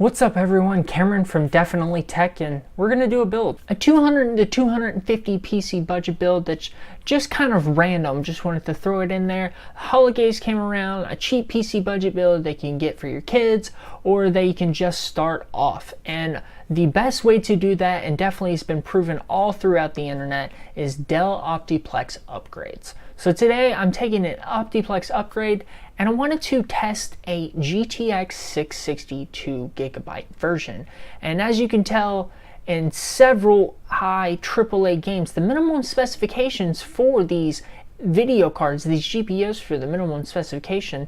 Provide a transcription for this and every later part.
What's up everyone, Cameron from Definitely Tech, and we're going to do a build. A 200 to 250 PC budget build that's just kind of random, just wanted to throw it in there. Holidays came around, a cheap PC budget build that you can get for your kids, or that you can just start off. And the best way to do that, and definitely has been proven all throughout the internet, is Dell Optiplex upgrades. So today I'm taking an Optiplex upgrade and I wanted to test a GTX 660 2GB version. And as you can tell, in several high AAA games, the minimum specifications for these video cards, these GPUs for the minimum specification,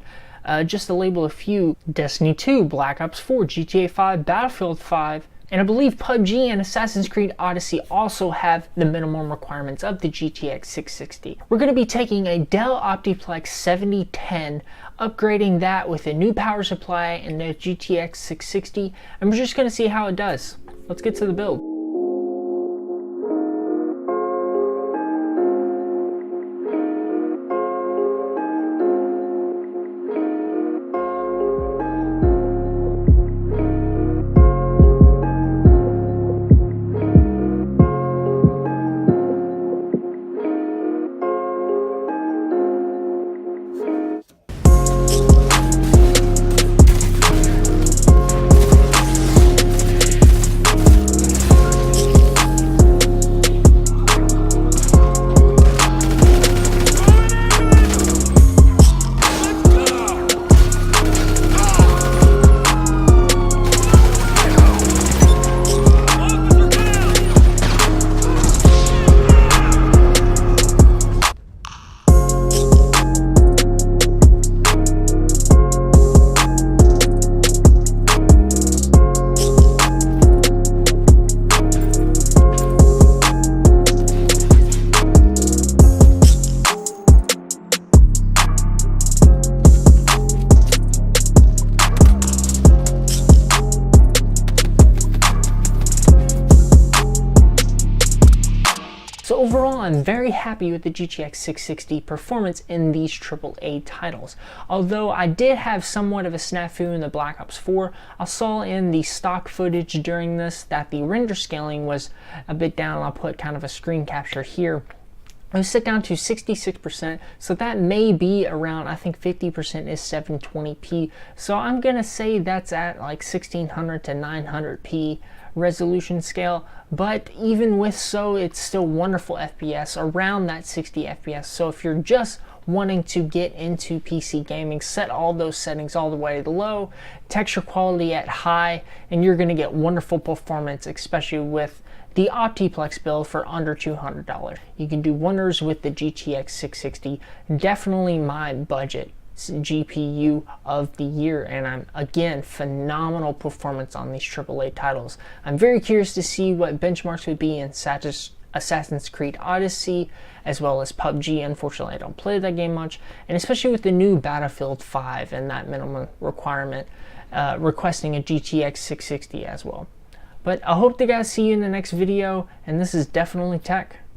just to label a few: Destiny 2, Black Ops 4, GTA 5, Battlefield 5, and I believe PUBG and Assassin's Creed Odyssey also have the minimum requirements of the GTX 660. We're going to be taking a Dell Optiplex 7010, upgrading that with a new power supply and the GTX 660, and we're just going to see how it does. Let's get to the build. So overall, I'm very happy with the GTX 660 performance in these AAA titles. Although I did have somewhat of a snafu in the Black Ops 4, I saw in the stock footage during this that the render scaling was a bit down. I'll put kind of a screen capture here. It was set down to 66%, so that may be around, I think 50% is 720p. So I'm gonna say that's at like 1600 to 900p resolution scale, but even with so, it's still wonderful FPS around that 60 FPS. So if you're just wanting to get into PC gaming, set all those settings all the way to low, texture quality at high, and you're gonna get wonderful performance, especially with the Optiplex build for under $200. You can do wonders with the GTX 660, definitely my budget GPU of the year, and I'm again phenomenal performance on these AAA titles. I'm very curious to see what benchmarks would be in Assassin's Creed Odyssey as well as PUBG. Unfortunately, I don't play that game much, and especially with the new Battlefield 5 and that minimum requirement requesting a GTX 660 as well. But I hope to guys see you in the next video, and this is Definitely Tech.